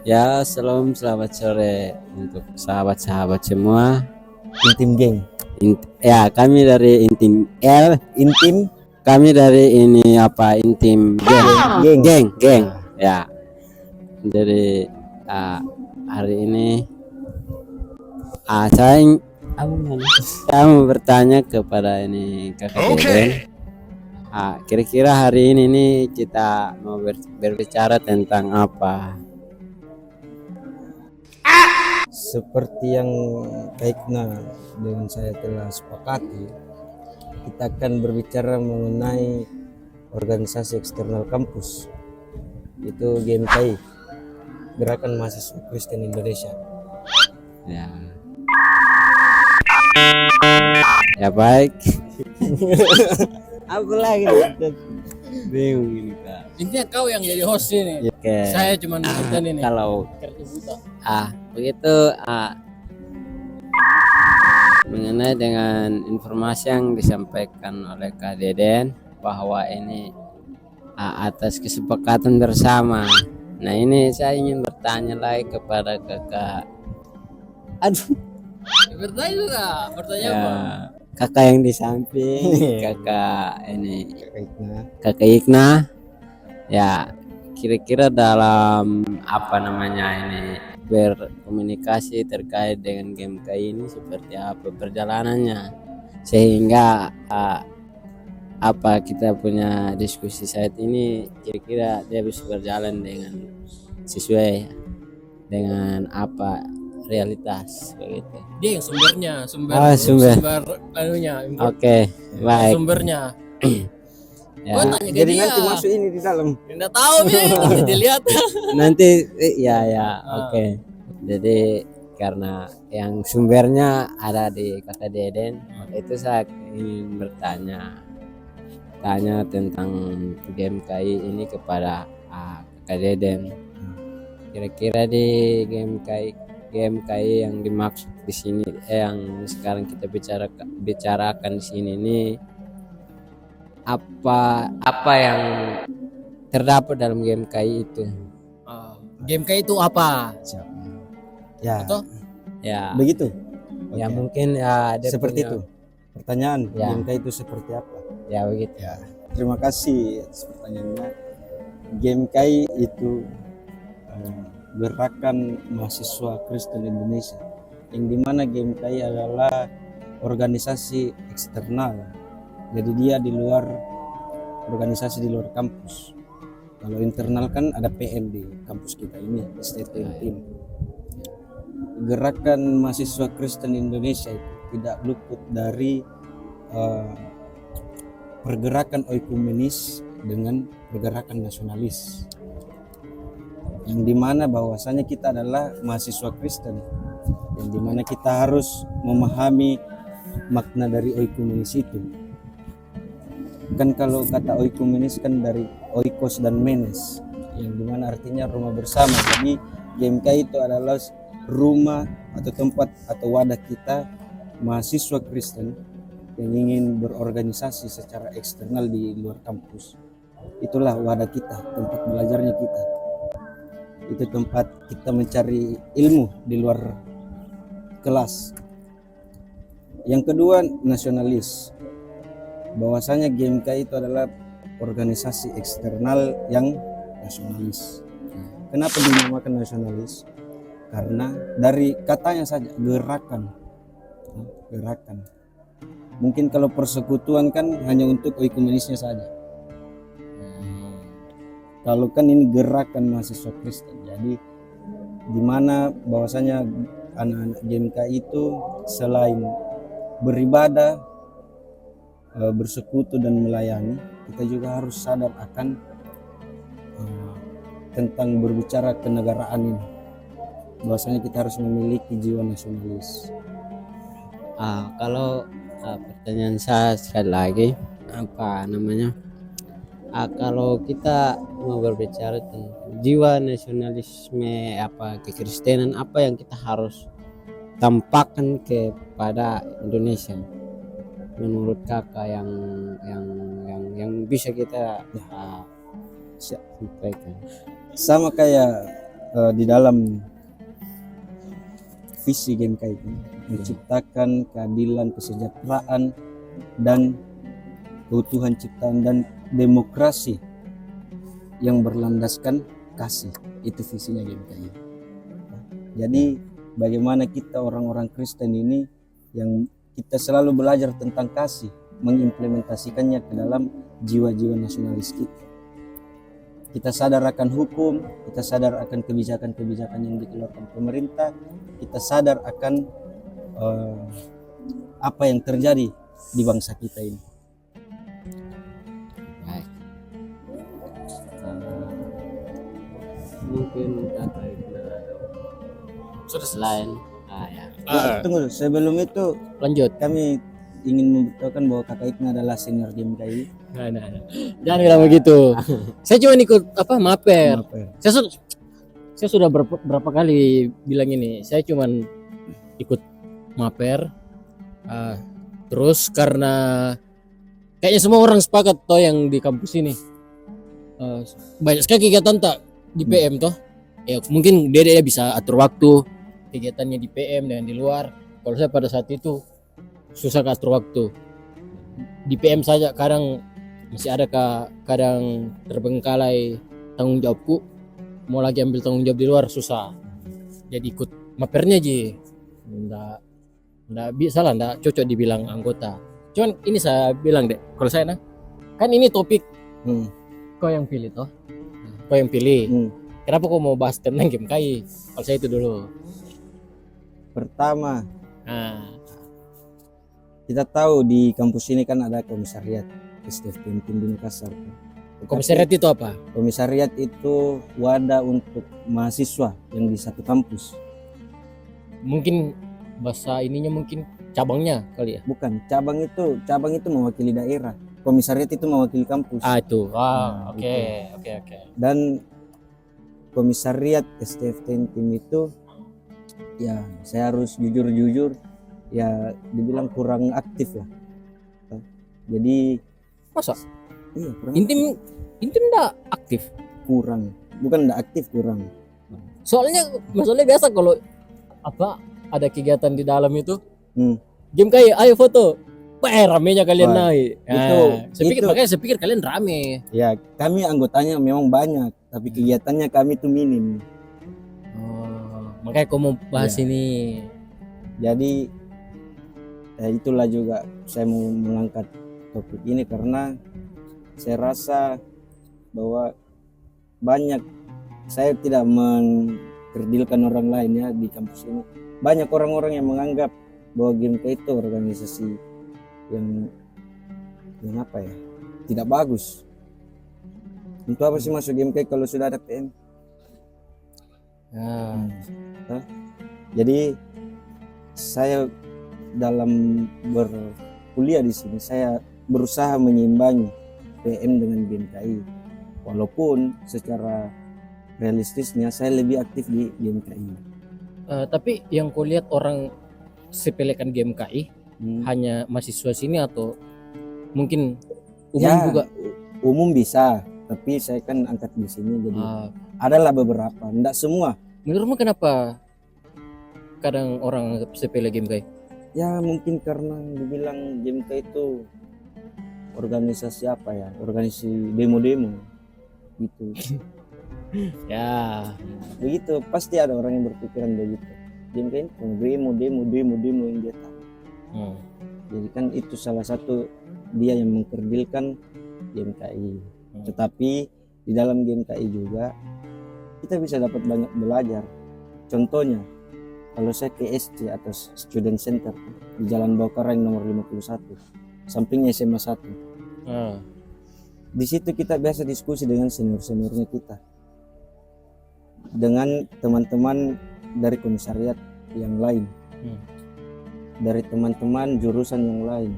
Ya, selamat sore untuk sahabat-sahabat semua. Intim Geng. Ya, kami dari Intim Intim kami dari ini apa Intim Geng. Ya, dari hari ini saya mau bertanya kepada ini Kakak Deden. Kira-kira hari ini nih kita mau berbicara tentang apa? seperti yang baiknya dengan saya telah sepakati, kita akan berbicara mengenai organisasi eksternal kampus, itu GMKI, Gerakan Mahasiswa Kristen Indonesia. Ya. Ya baik. Apa lagi? Bingung ini Kak. Intinya kau yang jadi host ini. Oke. Saya cuma nonton ini. Kalau begitu mengenai dengan informasi yang disampaikan oleh Kak Deden bahwa ini atas kesepakatan bersama. Nah ini saya ingin bertanya lagi kepada kakak. Bertanya juga, bertanya Ya, apa? kakak yang di samping, kakak ini, kakak Ikna. Ya, kira-kira dalam apa namanya ini berkomunikasi terkait dengan GMKI ini seperti apa perjalanannya, sehingga apa kita punya diskusi saat ini kira-kira dia bisa berjalan dengan sesuai dengan apa realitas begitu. Dia yang sumbernya, sumber anunya. Oke, baik. Sumbernya. Ya. Gua tanya ke Jadi dia. nanti masuk ini di dalam. Tidak tahu nih, nanti dilihat. Nanti oke. Jadi karena yang sumbernya ada di Kakak Deden, itu saya ingin bertanya tentang GMKI ini kepada Kakak Deden. Kira-kira di GMKI yang dimaksud di sini, yang sekarang kita bicarakan di sini ini apa yang terdapat dalam GMKI itu? GMKI itu apa? Ya. Atau? Ya. Begitu. Ya Oke. mungkin ya ada Seperti itu. Pertanyaan Ya. GMKI itu seperti apa? Ya begitu. Ya. Terima kasih atas pertanyaannya. GMKI itu Gerakan Mahasiswa Kristen Indonesia, yang dimana GMKI adalah organisasi eksternal. Jadi dia di luar organisasi, di luar kampus. Kalau internal kan ada PM di kampus kita ini, State Team. Gerakan Mahasiswa Kristen Indonesia itu tidak luput dari pergerakan oikumenis dengan pergerakan nasionalis, yang dimana bahwasanya kita adalah mahasiswa Kristen, yang dimana kita harus memahami makna dari oikumenis itu. Kan kalau kata oikumenis kan dari oikos dan menes, yang dimana artinya rumah bersama. Jadi GMKI itu adalah rumah atau tempat atau wadah kita mahasiswa Kristen yang ingin berorganisasi secara eksternal di luar kampus. Itulah wadah kita, tempat belajarnya kita. Itu tempat kita mencari ilmu di luar kelas. Yang kedua, nasionalis. Bahwasanya GMKI itu adalah organisasi eksternal yang nasionalis. Kenapa dinamakan nasionalis? Karena dari katanya saja, gerakan. Mungkin kalau persekutuan kan hanya untuk oikumenisnya saja. Kalau kan ini gerakan mahasiswa Kristen, jadi dimana bahwasanya anak-anak GMKI itu selain beribadah, bersekutu dan melayani, kita juga harus sadar akan tentang berbicara kenegaraan ini, bahwasanya kita harus memiliki jiwa nasionalis. Kalau pertanyaan saya sekali lagi, apa namanya? Kalau kita mau berbicara tentang jiwa nasionalisme, apa kekristenan, apa yang kita harus tampakkan kepada Indonesia menurut kakak yang bisa kita sampaikan? Sama kayak di dalam visi GMK itu menciptakan keadilan, kesejahteraan, dan keutuhan ciptaan dan demokrasi yang berlandaskan kasih. Itu visinya GMKI. Jadi bagaimana kita orang-orang Kristen ini yang kita selalu belajar tentang kasih, mengimplementasikannya ke dalam jiwa-jiwa nasionalis kita. Kita sadar akan hukum, kita sadar akan kebijakan-kebijakan yang dikeluarkan pemerintah, kita sadar akan apa yang terjadi di bangsa kita ini. Baik. Mungkin kata Sudah selain ya. Tunggu, sebelum itu lanjut. kami ingin memberitahukan bahwa Kakak Ikna adalah senior GMKI. Nah. Jangan bilang begitu. Saya cuma ikut maper. Saya sudah berapa kali bilang ini. Saya cuma ikut maper. Terus karena kayaknya semua orang sepakat toh yang di kampus ini banyak sekali kegiatan tak di PM toh. Ya mungkin dia bisa atur waktu kegiatannya di PM dan di luar. Kalau saya pada saat itu susah atur waktu. Di PM saja kadang masih ada kadang terbengkalai tanggung jawabku, mau lagi ambil tanggung jawab di luar susah. Jadi ikut mapernya aja. Nggak bisa lah, nggak cocok dibilang anggota. Cuman ini saya bilang deh, kalau saya kan ini topik kau yang pilih toh, kau yang pilih. Kenapa kau mau bahas tentang GMKI? Kalau saya itu dulu. Pertama, kita tahu di kampus ini kan ada komisariat STF Tim di Makassar. Komisariat itu apa? Komisariat itu wadah untuk mahasiswa yang di satu kampus. Mungkin bahasa ininya mungkin cabangnya kali ya. Bukan, cabang itu mewakili daerah. Komisariat itu mewakili kampus. Itu. Oke. Dan komisariat STF Tim itu ya saya harus jujur ya dibilang kurang aktif lah. Jadi Masa? iya kurang Intim enggak aktif. kurang. Bukan enggak aktif, kurang. Masalahnya biasa kalau ada kegiatan di dalam itu. Game kayak ayo foto. Ramenya kalian naik. Makanya saya pikir kalian rame. Ya, kami anggotanya memang banyak, tapi kegiatannya kami tuh minim. Makanya kau mau bahas ini. Jadi itulah juga saya mau mengangkat topik ini karena saya rasa bahwa saya tidak mengkerdilkan orang lain ya di kampus ini. Banyak orang-orang yang menganggap bahwa GMK itu organisasi yang apa ya, tidak bagus. Untuk apa sih masuk GMK kalau sudah ada PM? Jadi saya dalam berkuliah di sini saya berusaha menyimbangi PM dengan GMKI, walaupun secara realistisnya saya lebih aktif di GMKI. Tapi yang kulihat orang sepelekan GMKI hanya mahasiswa sini atau mungkin umum ya, juga? Umum bisa, tapi saya kan angkat di sini jadi adalah beberapa, enggak semua. Menurutmu kenapa kadang orang sepele GMKI? Ya mungkin karena dibilang GMK itu organisasi apa ya, organisasi demo-demo gitu. Ya Begitu, pasti ada orang yang berpikiran begitu. GMK itu demo yang dia tahu. Jadi kan itu salah satu dia yang mengkerdilkan GMKI. Tetapi di dalam GMKI juga kita bisa dapat banyak belajar. Contohnya kalau saya ke SC atau Student Center di Jalan Baukarang nomor 51, sampingnya SMA 1. Di situ kita biasa diskusi dengan senior-seniornya kita, dengan teman-teman dari komisariat yang lain, dari teman-teman jurusan yang lain.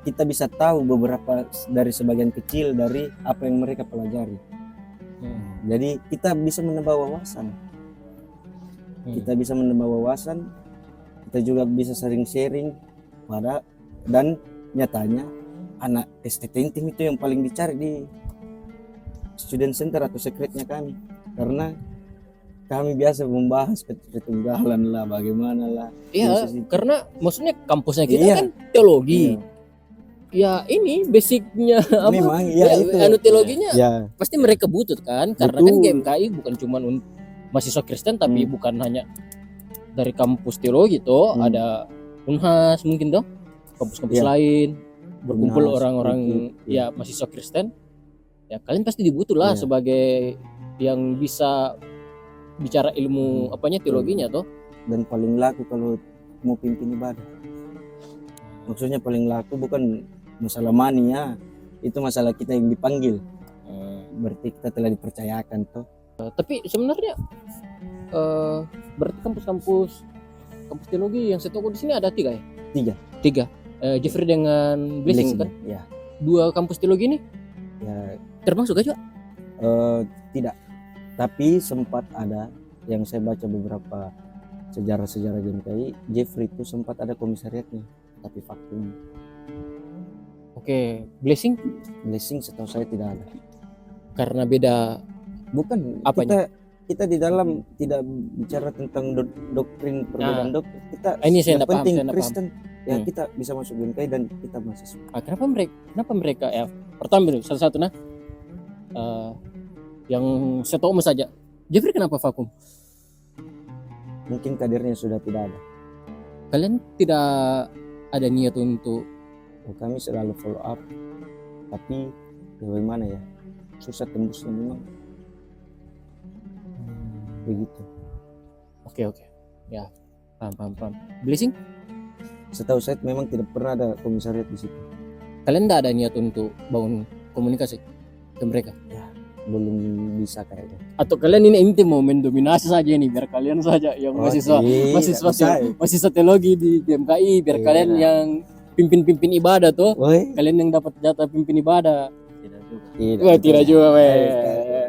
Kita bisa tahu beberapa dari sebagian kecil dari apa yang mereka pelajari. Jadi kita bisa menambah wawasan. Kita bisa menambah wawasan, kita juga bisa sering sharing dan nyatanya anak STT Tim itu yang paling dicari di Student Center atau sekretnya kami, karena kami biasa membahas ketunggalan lah, bagaimana lah. Iya, Proses itu. karena maksudnya kampusnya kita Iya. kan teologi. Iya. Ya ini basicnya apa? Memang, ya, itu. Anu teologinya Ya, pasti mereka butuh kan, karena Betul. kan GMKI bukan cuma mahasiswa Kristen tapi bukan hanya dari kampus teologi toh, ada Unhas mungkin toh, kampus-kampus Iya. lain berkumpul Unhas, orang-orang UKIP, ya mahasiswa Kristen. Ya kalian pasti dibutuh lah Iya. sebagai yang bisa bicara ilmu apanya teologinya toh. dan paling laku kalau mau pimpin ibadah. Maksudnya paling laku bukan masalah money ya, itu masalah kita yang dipanggil. Berarti kita telah dipercayakan toh. Tapi sebenarnya berarti kampus teologi yang setahu di sini ada 3 ya? 3. Jeffrey dengan Blessing kan? Ya. 2 kampus teologi ini Ya, termasuk aja? tidak. Tapi sempat ada yang saya baca beberapa sejarah-sejarah GMKI, Jeffrey itu sempat ada komisariatnya, tapi vakum. Oke, Blessing Blessing setahu saya tidak ada. karena beda. Bukan, Apanya? kita di dalam tidak bicara tentang doktrin perbedaan doktrin. Kita Ini saya yang nggak paham, penting saya nggak Kristen ya Hmm. kita bisa masuk GMKI dan kita mahasiswa. Kenapa mereka ya? Pertama dulu satu-satu nah. Yang setahu saja. Jeffrey kenapa vakum? Mungkin kadernya sudah tidak ada. Kalian tidak ada niat untuk Kami selalu follow up, tapi bagaimana ya, susah tembusnya memang. Begitu. Oke. Ya, paham. Blessing, Setahu saya memang tidak pernah ada komisariat di situ. kalian tidak ada niat untuk bangun komunikasi ke mereka? Belum bisa kayaknya. Atau kalian ini inti mau mendominasi saja nih biar kalian saja yang mahasiswa teologi di GMKI biar Iya. kalian yang pimpin ibadah tuh. Woi, Kalian yang dapat jatah pimpin ibadah. tidak. Wah, tidak juga,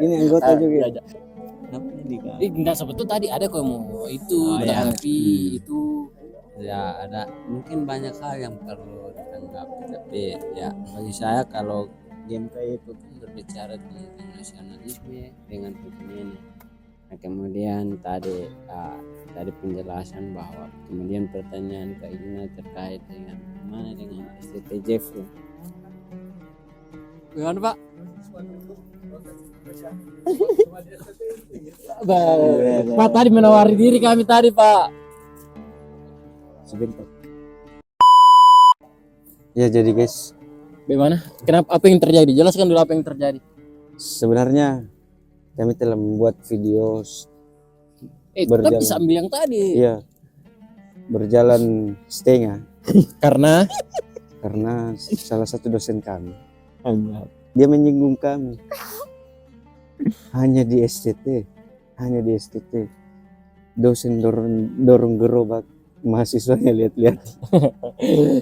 Ini anggota juga. Iya. Enggak sebetulnya tadi ada kok mau itu Oh, iya. tapi itu Ya ada mungkin banyak hal yang perlu ditanggapi, tapi ya bagi saya kalau GMKI itu kan berbicara tentang nasionalisme dengan begini. Nah kemudian tadi penjelasan bahwa kemudian pertanyaan keinginan terkait dengan mana dengan STTJF. gimana Pak? Pak tadi menawari diri kami tadi Pak. Sebentar. Ya jadi guys, Bagaimana? Kenapa? Apa yang terjadi? Jelaskan dulu apa yang terjadi. sebenarnya kami telah membuat video Tapi Berjalan. sambil yang tadi. iya berjalan setengah Karena karena salah satu dosen kami dia menyinggung kami hanya di STT dosen dorong gerobak mahasiswanya lihat-lihat.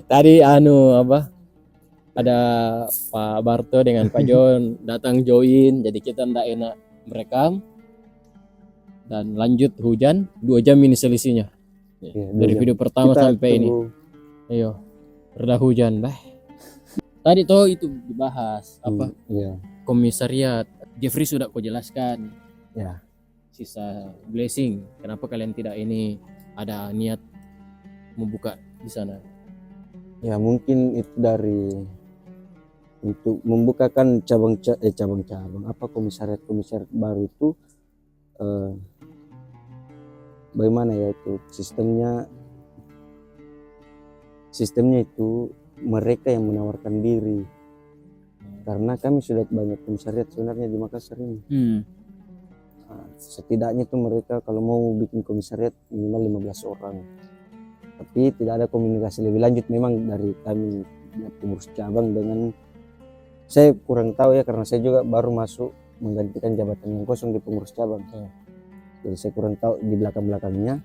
tadi apa? Ada Pak Barto dengan Pak John datang join, jadi kita ndak enak merekam dan lanjut hujan 2 jam ini selisihnya. Iya, Dari 2 jam. video pertama Kita sampai ini. tunggu. Ayo, reda hujan, bah. Tadi toh itu dibahas apa? Iya. Komisariat. Jeffrey sudah kau jelaskan. Ya. Sisa Blessing, kenapa kalian tidak ini ada niat membuka di sana? Ya mungkin itu dari untuk membukakan cabang-cabang apa komisariat baru itu bagaimana ya itu sistemnya itu mereka yang menawarkan diri, karena kami sudah banyak komisariat sebenarnya di Makassar ini. Setidaknya itu mereka kalau mau bikin komisariat minimal 15 orang, tapi tidak ada komunikasi lebih lanjut memang dari kami pengurus cabang dengan saya kurang tahu ya karena saya juga baru masuk menggantikan jabatan yang kosong di pengurus cabang. Jadi saya kurang tahu di belakang-belakangnya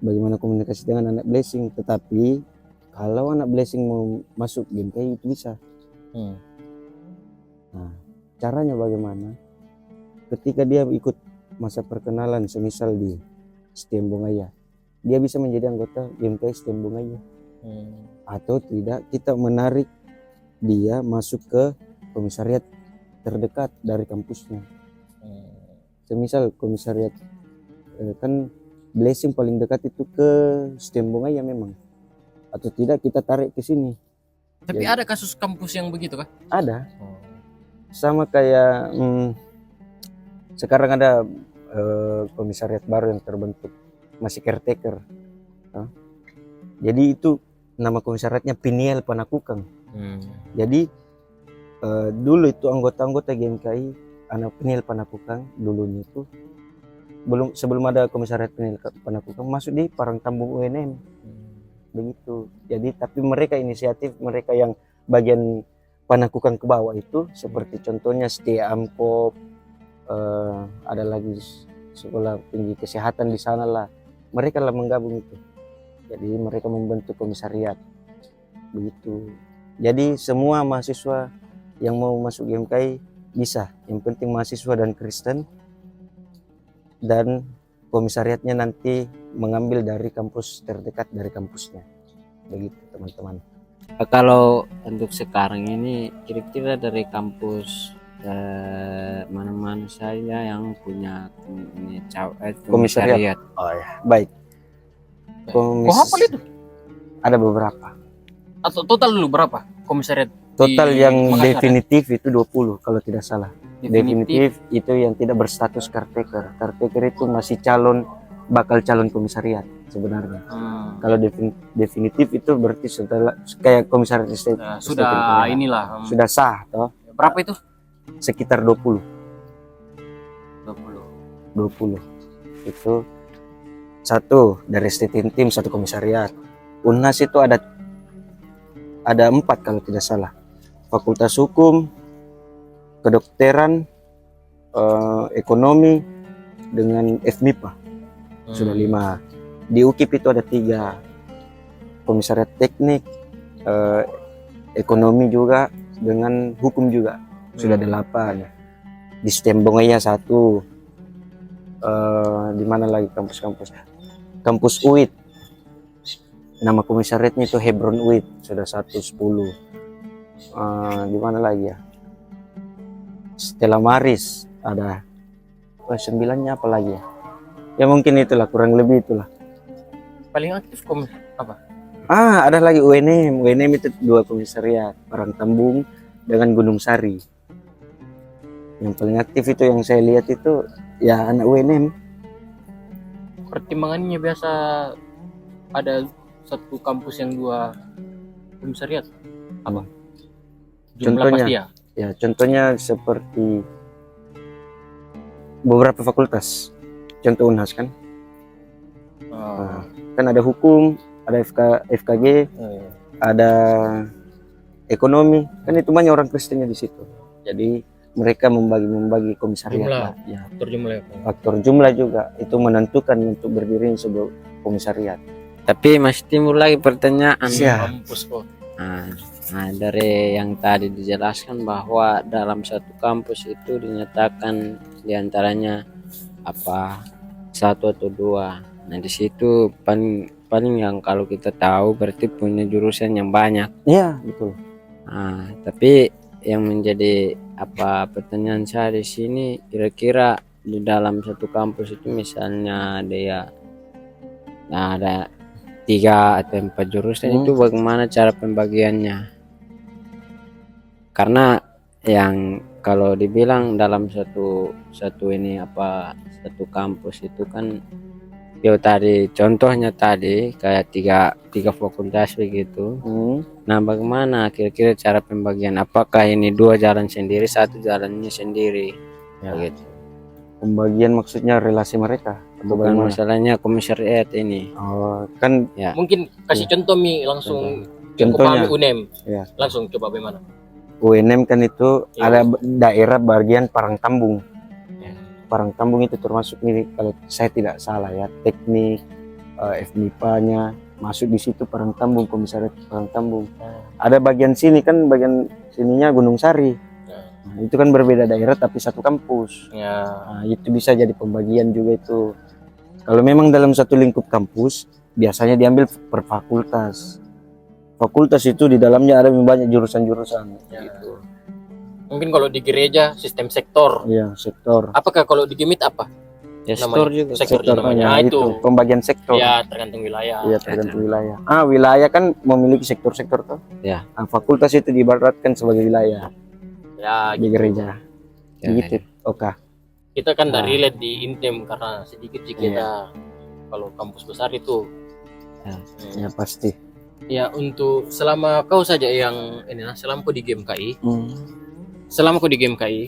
bagaimana komunikasi dengan anak Blessing, tetapi kalau anak Blessing mau masuk GMKI itu bisa. Nah, caranya bagaimana? Ketika dia ikut masa perkenalan semisal di STM Bongaya, dia bisa menjadi anggota GMKI STM Bongaya. Atau tidak, kita menarik dia masuk ke komisariat terdekat dari kampusnya. semisal komisariat kan blessing paling dekat itu ke Stembongaya memang, atau tidak kita tarik ke sini. Tapi Jadi- ada kasus kampus yang begitu kah? Ada sama kayak sekarang ada komisariat baru yang terbentuk, masih caretaker. Jadi itu nama komisariatnya Piniel Panakukang. Jadi dulu itu anggota-anggota GMKI anak Piniel Panakukang dulunya itu sebelum ada komisariat Piniel Panakukang masuk di Parangtambung UNM begitu. Jadi tapi mereka inisiatif, mereka yang bagian Panakukang ke bawah itu seperti contohnya Setia Amkop, ada lagi sekolah tinggi kesehatan di sana lah, mereka lah menggabung itu. Jadi mereka membentuk komisariat begitu. Jadi semua mahasiswa yang mau masuk GMKI bisa, yang penting mahasiswa dan Kristen, dan komisariatnya nanti mengambil dari kampus terdekat dari kampusnya begitu teman-teman. Kalau untuk sekarang ini kira-kira dari kampus mana-mana saja yang punya ini komisariat. Oh ya, baik. Kok hafal itu? Ada beberapa. Atau total dulu berapa komisariat? Total di yang Makassar? definitif itu 20 kalau tidak salah. Definitif. Definitif itu yang tidak berstatus caretaker. Caretaker itu masih bakal calon komisariat sebenarnya. Kalau definitif itu berarti setelah kayak komisariat Sudah inilah. sudah sah toh. Berapa itu? Sekitar 20. 20. 20 itu satu dari STT tim, satu komisariat. Unhas itu ada 4 kalau tidak salah. Fakultas Hukum, Kedokteran, Ekonomi, dengan FMIPA sudah 5. Di UKIP itu ada 3, komisariat teknik, ekonomi juga, dengan hukum juga sudah 8. Di Stembongaya 1. Di mana lagi kampus-kampus? Kampus UIT, nama komisariatnya itu Hebron UIT sudah 110. Di mana lagi ya? Stella Maris ada 9-nya apa lagi ya? Ya mungkin itulah, kurang lebih itulah. Paling aktif apa? Ada lagi UNM. UNM itu 2 komisariat, Parangtambung dengan Gunung Sari. Yang paling aktif itu yang saya lihat itu ya anak UNM. Pertimbangannya biasa ada satu kampus yang 2 komisariat. Apa? Jumlah Contohnya? pasti ya? Ya contohnya seperti beberapa fakultas. Contoh Unhas kan? Kan ada hukum, ada FKG, ada ekonomi, kan itu banyak orang Kristennya di situ. Jadi mereka membagi komisariat Jumlah. lah. Ya. Faktor jumlah. Faktor jumlah juga itu menentukan untuk berdiri sebuah komisariat. Tapi masih timbul lagi pertanyaan. Siap. Kampus kok. Nah, dari yang tadi dijelaskan bahwa dalam satu kampus itu dinyatakan diantaranya apa 1 atau 2. Nah di situ paling yang kalau kita tahu berarti punya jurusan yang banyak. Iya betul. Nah, tapi yang menjadi pertanyaan saya di sini, kira-kira di dalam satu kampus itu misalnya ada 3 atau 4 jurusan, itu bagaimana cara pembagiannya? Karena yang kalau dibilang dalam satu kampus itu kan contohnya tadi kayak tiga fakultas begitu. Nah bagaimana kira-kira cara pembagian? Apakah ini 2 jalan sendiri, 1 jalannya sendiri? Ya. Begitu. Pembagian maksudnya relasi mereka atau Bukan bagaimana? masalahnya komisariat ini. Kan Ya. Mungkin kasih contoh Mi langsung. Contohnya. Yang UNM. Ya. Langsung coba bagaimana? UNM kan itu Ya. ada daerah bagian Parangtambung. Ya. Parangtambung itu termasuk ini kalau saya tidak salah ya, teknik, FMIPA-nya masuk di situ Parangtambung, komisariat Parangtambung. Ada bagian sini kan, bagian sininya Gunung Sari. Nah, itu kan berbeda daerah tapi satu kampus. Ya. Nah, itu bisa jadi pembagian juga itu. Kalau memang dalam satu lingkup kampus, biasanya diambil per fakultas. Fakultas itu di dalamnya ada banyak jurusan-jurusan. Ya. Gitu. Mungkin kalau di gereja sistem sektor. Iya, sektor. Apakah kalau di Gemit apa? Ya, Namanya? store juga. Sektor Sektor namanya. namanya itu pembagian sektor. Ya tergantung wilayah. Iya, tergantung wilayah. Wilayah kan memiliki sektor-sektor tuh. Ya. Fakultas itu diibaratkan sebagai wilayah Ya di gitu. gereja. Ya, Gitu. Oke. Kita kan dari relate di Intem karena sedikit sih Iya. kita kalau kampus besar itu. Ya pasti. Ya untuk selama kau saja yang ini selama kau di GMKI, Hmm. selama kau di GMKI,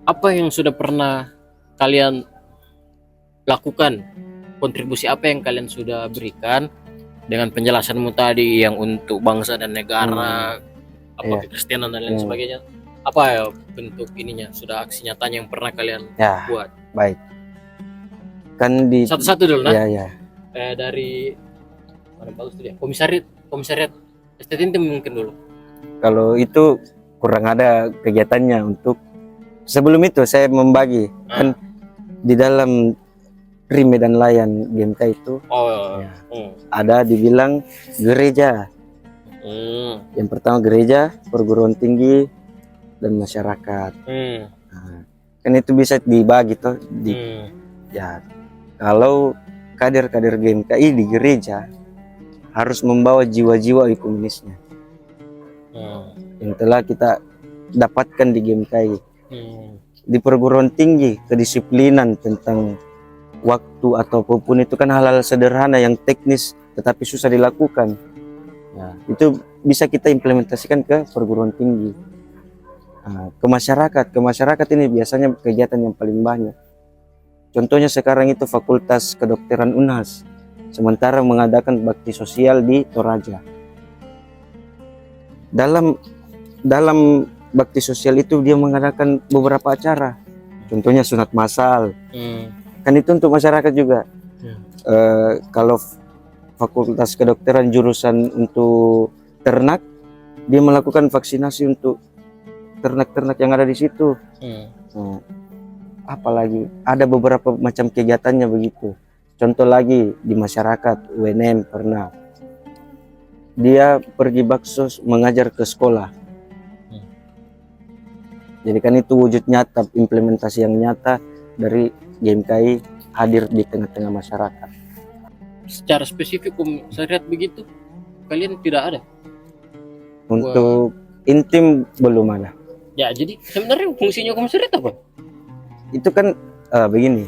apa yang sudah pernah kalian lakukan? Kontribusi apa yang kalian sudah berikan dengan penjelasanmu tadi yang untuk bangsa dan negara, apa Iya. kekristenan dan lain sebagainya? Apa ya bentuk ininya? Sudah aksi nyatanya yang pernah kalian Ya, buat? baik. Kan di Satu-satu dulu, nah. ya. Dari mana bagus tuh dia? Komisariat STT mungkin dulu. Kalau itu kurang ada kegiatannya untuk sebelum itu saya membagi kan di dalam Rime dan Layan GMK itu Oh. Ya. Ada dibilang gereja. Yang pertama gereja, perguruan tinggi dan masyarakat. Nah, kan itu bisa dibagi tuh ya. Kalau kader-kader GMKI di gereja harus membawa jiwa-jiwa ekumenisnya yang telah kita dapatkan di GMKI. Di perguruan tinggi kedisiplinan tentang waktu atau apapun itu kan hal-hal sederhana yang teknis tetapi susah dilakukan. Nah, itu bisa kita implementasikan ke perguruan tinggi. Nah, ke masyarakat ini biasanya kegiatan yang paling banyak. Contohnya sekarang itu Fakultas Kedokteran Unhas sementara mengadakan bakti sosial di Toraja. Dalam bakti sosial itu dia mengadakan beberapa acara. Contohnya sunat massal. Kan itu untuk masyarakat juga. Kalau Fakultas Kedokteran jurusan untuk ternak, dia melakukan vaksinasi untuk ternak-ternak yang ada di situ. Nah, apalagi ada beberapa macam kegiatannya begitu. Contoh lagi di masyarakat UNM pernah dia pergi baksos mengajar ke sekolah. Jadi kan itu wujud nyata, implementasi yang nyata dari GMKI hadir di tengah-tengah masyarakat. Secara spesifik komisariat begitu kalian tidak ada? Untuk intim belum ada. Ya jadi sebenarnya fungsinya komisariat apa? Itu kan begini.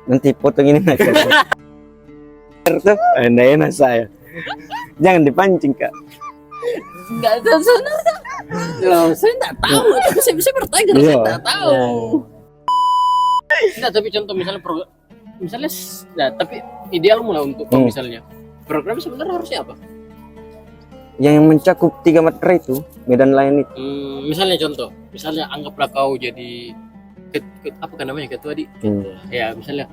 Nanti potong ini nak. Enak saya. Jangan dipancing kak. Enggak tahu sebenarnya. Loh, saya enggak tahu. Tapi saya bisa bertanya karena saya enggak tahu. Enggak, tapi contoh misalnya misalnya nah, tapi ideal mulai untuk misalnya program sebenarnya harusnya apa? Yang mencakup 3 matra itu, medan lain itu. Misalnya contoh, misalnya anggaplah kau jadi apa kan namanya ketua di ya misalnya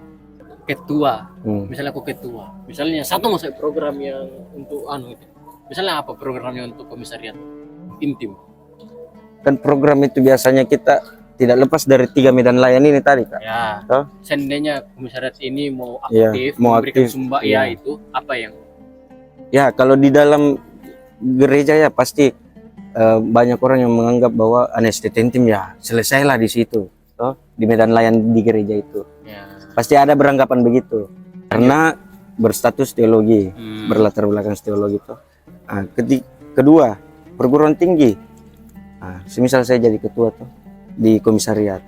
ketua misalnya aku ketua misalnya satu masa program yang untuk gitu. Misalnya apa programnya untuk komisariat intim kan program itu biasanya kita tidak lepas dari 3 medan layan ini tadi kak ya seandainya komisariat ini mau aktif mau memberikan aktif, sumba ya itu apa yang ya kalau di dalam gereja ya pasti banyak orang yang menganggap bahwa STT intim ya selesailah di situ di medan layan di gereja itu pasti ada beranggapan begitu karena berstatus teologi berlatar belakang teologi itu. Kedua perguruan tinggi semisal saya jadi ketua tuh di komisariat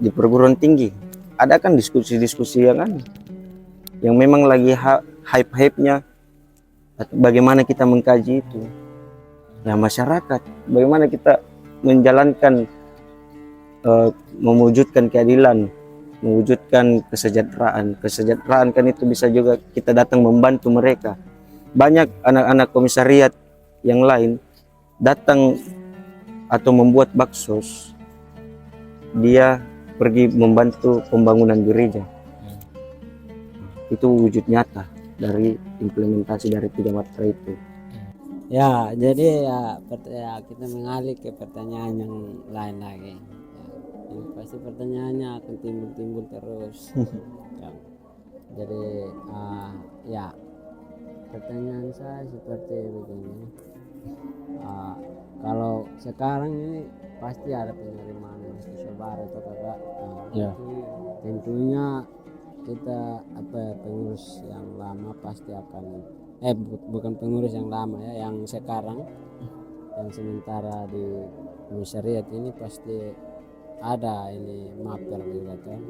di perguruan tinggi ada kan diskusi-diskusi yang memang lagi hype-nya bagaimana kita mengkaji itu ya masyarakat bagaimana kita menjalankan mewujudkan keadilan, mewujudkan kesejahteraan kan itu bisa juga kita datang membantu mereka. Banyak anak-anak komisariat yang lain datang atau membuat baksos, dia pergi membantu pembangunan gereja. Itu wujud nyata dari implementasi dari 3 matra itu. Ya, jadi ya kita mengalih ke pertanyaan yang lain lagi. Ini pasti pertanyaannya akan timbul terus. Ya. Jadi ya pertanyaan saya seperti begini. Ah, kalau sekarang ini pasti ada penerimaan mahasiswa baru atau kakak. Ya. Tentunya kita pengurus yang lama pasti akan bukan pengurus yang lama ya, yang sekarang yang sementara di komisariat ini pasti ada ini maper juga kan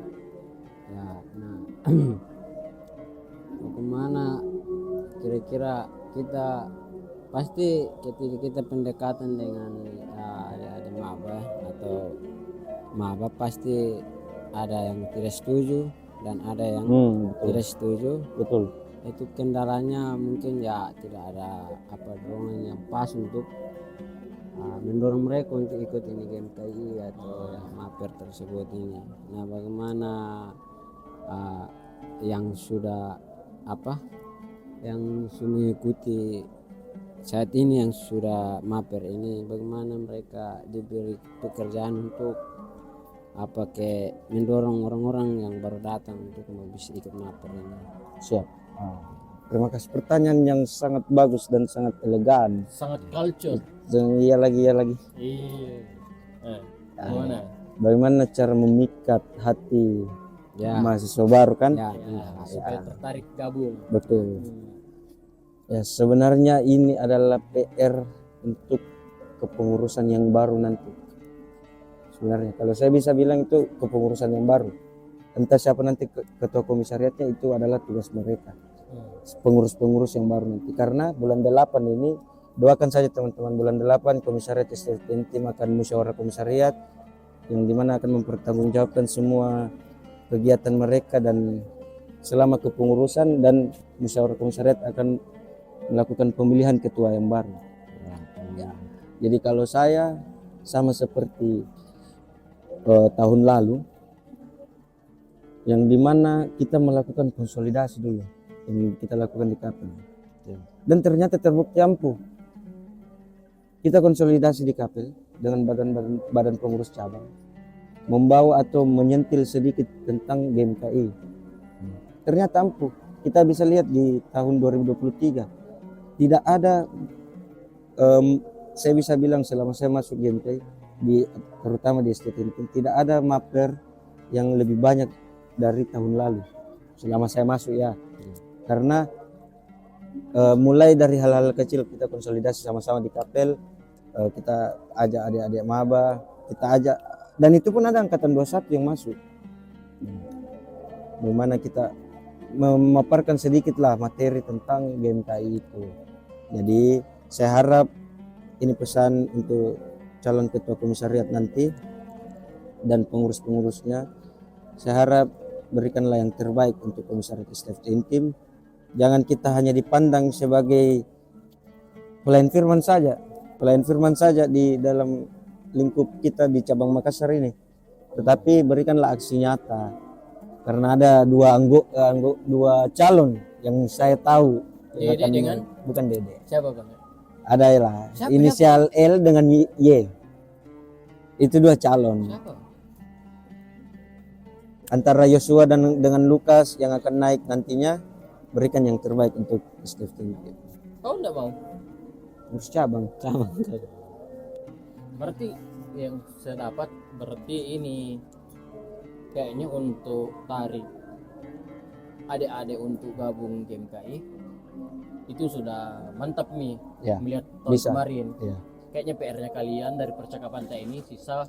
ya. Nah bagaimana kira-kira kita pasti ketika kita pendekatan dengan ada maba atau maba pasti ada yang tidak setuju dan ada yang tidak setuju. Betul. Itu kendalanya mungkin ya tidak ada dorongan yang pas untuk mendorong mereka untuk ikut ini GMKI atau maper tersebut ini. Nah bagaimana yang sudah yang mengikuti saat ini yang sudah maper ini, bagaimana mereka diberi pekerjaan untuk mendorong orang-orang yang baru datang untuk bisa ikut maper ini. Siap. Terima kasih, pertanyaan yang sangat bagus dan sangat elegan. Sangat culture. Dan iya lagi. Iya. Gimana? Bagaimana cara memikat hati Ya. mahasiswa baru kan? Supaya tertarik gabung. Betul. Ya sebenarnya ini adalah PR untuk kepengurusan yang baru nanti. Sebenarnya kalau saya bisa bilang itu kepengurusan yang baru. Entah siapa nanti ketua komisariatnya, itu adalah tugas mereka. Pengurus-pengurus yang baru nanti. Karena bulan 8 ini, doakan saja teman-teman, bulan 8 komisariat STFTN tim akan musyawarah komisariat yang dimana akan mempertanggungjawabkan semua kegiatan mereka, dan selama kepengurusan dan musyawarah komisariat akan melakukan pemilihan ketua yang baru. Ya. Jadi kalau saya sama seperti tahun lalu, yang dimana kita melakukan konsolidasi dulu, yang kita lakukan di Kapel, dan ternyata terbukti ampuh. Kita konsolidasi di Kapel dengan badan pengurus cabang, membawa atau menyentil sedikit tentang GMKI. Ternyata ampuh. Kita bisa lihat di tahun 2023 tidak ada, saya bisa bilang selama saya masuk GMKI, terutama di STTN, tidak ada maper yang lebih banyak dari tahun lalu selama saya masuk ya. Karena mulai dari hal-hal kecil kita konsolidasi sama-sama di Kapel, kita ajak adik-adik maba, kita ajak, dan itu pun ada angkatan 21 yang masuk. Dimana kita memaparkan sedikitlah materi tentang GMKI itu. Jadi saya harap ini pesan untuk calon ketua komisariat nanti dan pengurus-pengurusnya. Saya harap berikanlah yang terbaik untuk komisariat STFTN tim. Jangan kita hanya dipandang sebagai pelayan firman saja di dalam lingkup kita di cabang Makassar ini, tetapi berikanlah aksi nyata. Karena ada dua calon yang saya tahu. Dede dengan? Bukan Dede. Siapa bang? Ada lah. Inisial L dengan Y. Itu dua calon. Siapa? Antara Yosua dan dengan Lukas yang akan naik nantinya, berikan yang terbaik untuk STFTN. Kau enggak mau? Harus cabang. Berarti yang saya dapat berarti ini kayaknya untuk tarik adik-adik untuk gabung GMKI itu sudah mantap nih Ya, melihat tahun bisa. kemarin. Ya. Kayaknya PR-nya kalian dari percakapan saya ini sisa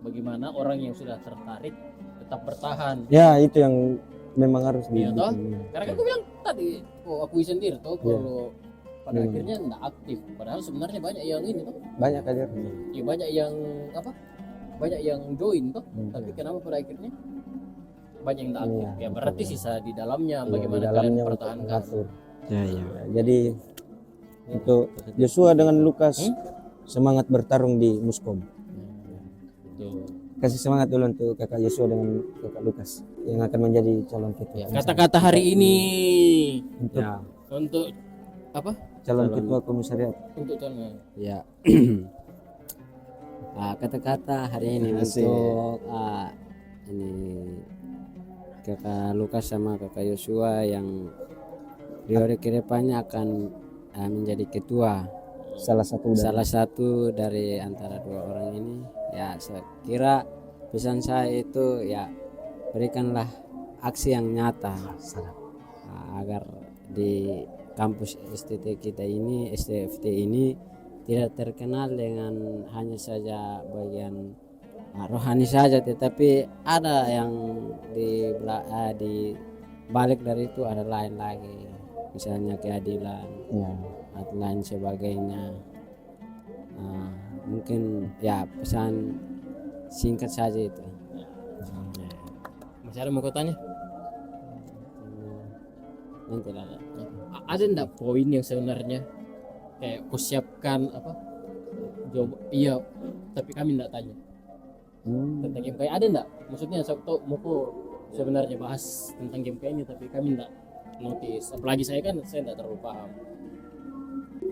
bagaimana orang yang sudah tertarik tetap bertahan. Ya, itu yang memang harus Iya toh? dibikin. Karena kan aku bilang tadi, akui sendiri toh kalau pada akhirnya enggak aktif. Padahal sebenarnya banyak yang ini toh. Banyak kader. Ya banyak yang banyak yang join toh. Tapi kenapa pada akhirnya banyak yang enggak aktif? Ya berarti sisa di dalamnya bagaimana kalian pertahankan. Ya. Jadi untuk Joshua dengan Lukas semangat bertarung di Muskom. Tuh. Kasih semangat dulu untuk kakak Joshua dengan kakak Lukas yang akan menjadi calon ketua. Ya, kata-kata hari ini Untuk untuk apa? calon ketua komisariat. Untuk calon. Ya. Kata-kata hari ini Asik. untuk ini kakak Lukas sama kakak Yosua yang periode kedepannya akan menjadi ketua salah satu dari salah satu dari antara dua orang ini. Ya saya kira pesan saya itu ya berikanlah aksi yang nyata agar di kampus STT kita ini, STFT ini tidak terkenal dengan hanya saja bagian rohani saja, tetapi ada yang di balik dari itu ada lain lagi, misalnya keadilan ya. atau lain sebagainya. Mungkin ya pesan singkat saja itu. Masih ada mau kau tanya? Nanti lah. Ada enggak poin yang sebenarnya kayak kau siapkan apa? Jawab iya, tapi kami enggak tanya tentang game kayak ada enggak? Maksudnya saya tahu mau kau sebenarnya bahas tentang game kayak ini tapi kami enggak notice. Apalagi saya kan saya enggak terlalu paham.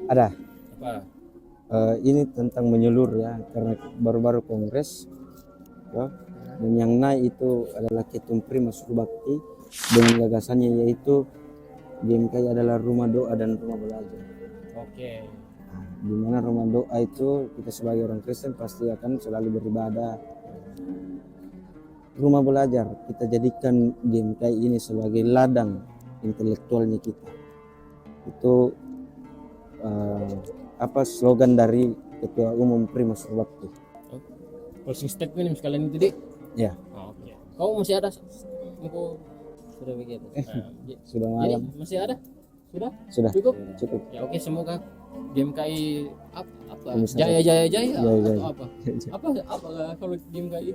Ada Apa? ini tentang menyeluruh ya, karena baru-baru kongres ya, dan yang naik itu adalah Ketum Primus Bakti dengan gagasannya yaitu GMKI adalah rumah doa dan rumah belajar. Oke. Di mana rumah doa itu kita sebagai orang Kristen pasti akan selalu beribadah. Rumah belajar kita jadikan GMKI ini sebagai ladang intelektualnya kita. Itu apa slogan dari Ketua Umum Primus Bakti. Closing statement sekalian itu, Dik. Ya, Oke. Kau masih ada mau Sudah begitu. sudah jadi malam. masih ada? Sudah? Sudah Cukup? cukup. Ya oke, semoga GMKI apa? Ini saja. Jaya Jaya, atau jaya. apa? Apa kalau GMKI?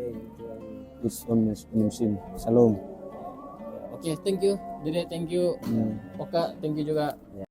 Peace omnes unum. Salam. Oke, thank you. Dede, thank you. Ya. Oka, thank you juga.